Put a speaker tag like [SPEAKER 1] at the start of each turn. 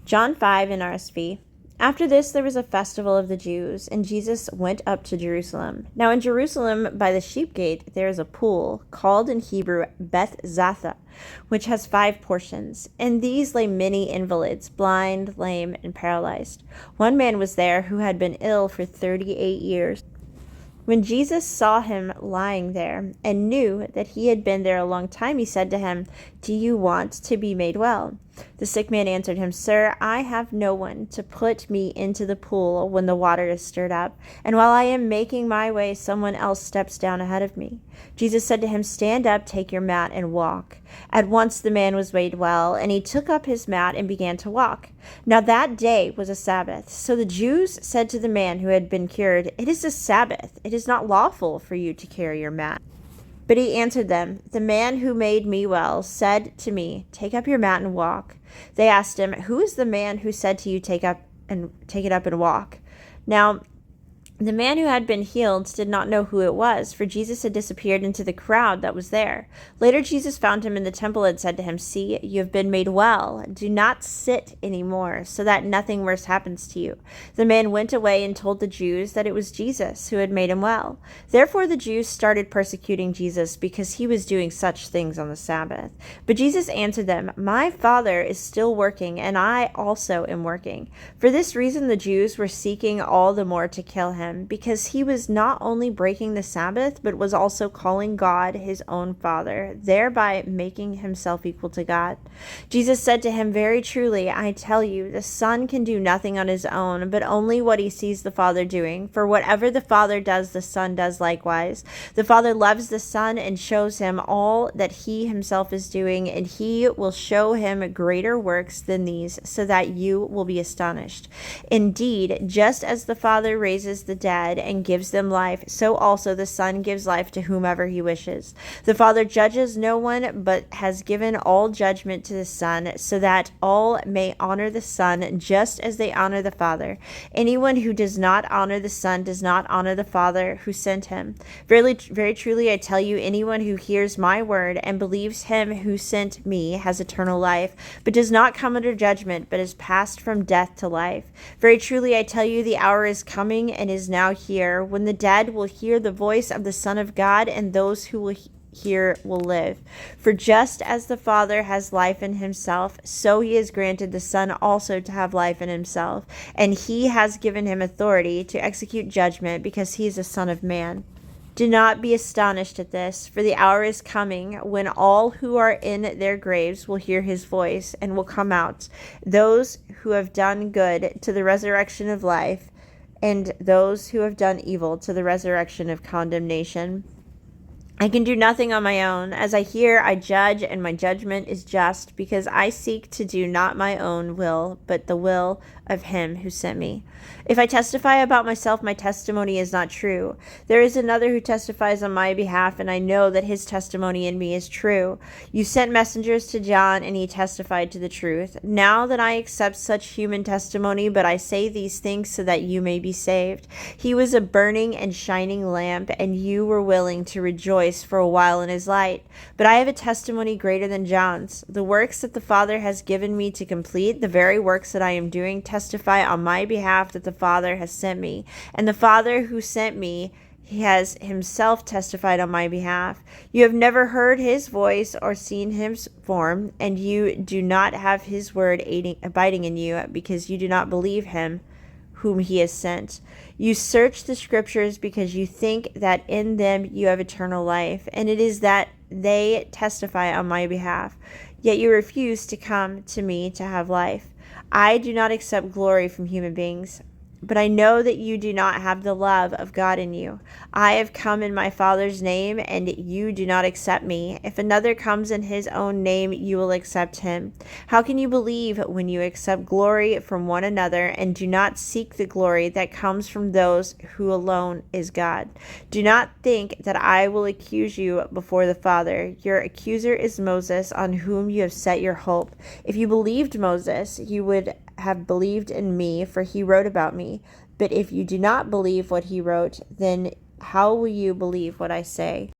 [SPEAKER 1] John 5 MRSV. After this, there was a festival of the Jews, and Jesus went up to Jerusalem. Now in Jerusalem, by the sheep gate, there is a pool, called in Hebrew Beth-Zatha, which has 5 portions. In these lay many invalids, blind, lame, and paralyzed. One man was there who had been ill for 38 years. When Jesus saw him lying there and knew that he had been there a long time, he said to him, "Do you want to be made well?" The sick man answered him, "Sir, I have no one to put me into the pool when the water is stirred up, and while I am making my way, someone else steps down ahead of me." Jesus said to him, "Stand up, take your mat, and walk." At once the man was made well, and he took up his mat and began to walk. Now that day was a Sabbath. So the Jews said to the man who had been cured, "It is a Sabbath. It is not lawful for you to carry your mat." But he answered them, "The man who made me well said to me, 'Take up your mat and walk.'" They asked him, "Who is the man who said to you, take it up and walk?" Now the man who had been healed did not know who it was, for Jesus had disappeared into the crowd that was there. Later Jesus found him in the temple and said to him, "See, you have been made well. Do not sit anymore, so that nothing worse happens to you." The man went away and told the Jews that it was Jesus who had made him well. Therefore the Jews started persecuting Jesus because he was doing such things on the Sabbath. But Jesus answered them, "My Father is still working, and I also am working." For this reason the Jews were seeking all the more to kill him, because he was not only breaking the Sabbath, but was also calling God his own Father, thereby making himself equal to God. Jesus said to him, "Very truly, I tell you, the Son can do nothing on his own, but only what he sees the Father doing. For whatever the Father does, the Son does likewise. The Father loves the Son and shows him all that he himself is doing, and he will show him greater works than these, so that you will be astonished. Indeed, just as the Father raises the dead and gives them life, so also the Son gives life to whomever he wishes. The Father judges no one, but has given all judgment to the Son, so that all may honor the Son just as they honor the Father. Anyone who does not honor the Son does not honor the Father who sent him. Very, very truly, I tell you, anyone who hears my word and believes him who sent me has eternal life, but does not come under judgment, but is passed from death to life. Very truly, I tell you, the hour is coming and is now here, when the dead will hear the voice of the Son of God, and those who will hear will live. For just as the Father has life in himself, so he has granted the Son also to have life in himself, and he has given him authority to execute judgment, because he is a Son of Man. Do not be astonished at this, for the hour is coming when all who are in their graves will hear his voice and will come out, those who have done good to the resurrection of life, and those who have done evil to the resurrection of condemnation. I can do nothing on my own. As I hear, I judge, and my judgment is just, because I seek to do not my own will, but the will of him who sent me. If I testify about myself, my testimony is not true. There is another who testifies on my behalf, and I know that his testimony in me is true. You sent messengers to John, and he testified to the truth. Now that I accept such human testimony, but I say these things so that you may be saved. He was a burning and shining lamp, and you were willing to rejoice for a while in his light. But I have a testimony greater than John's. The works that the Father has given me to complete, the very works that I am doing, testify on my behalf that the Father has sent me. And the Father who sent me, he has himself testified on my behalf. You have never heard his voice or seen his form, and you do not have his word abiding in you, because you do not believe him whom he has sent. You search the scriptures because you think that in them you have eternal life, and it is that they testify on my behalf. Yet you refuse to come to me to have life. I do not accept glory from human beings, but I know that you do not have the love of God in you. I have come in my Father's name, and you do not accept me. If another comes in his own name, you will accept him. How can you believe when you accept glory from one another and do not seek the glory that comes from those who alone is God? Do not think that I will accuse you before the Father. Your accuser is Moses, on whom you have set your hope. If you believed Moses, you would have believed in me, for he wrote about me. But if you do not believe what he wrote, then how will you believe what I say?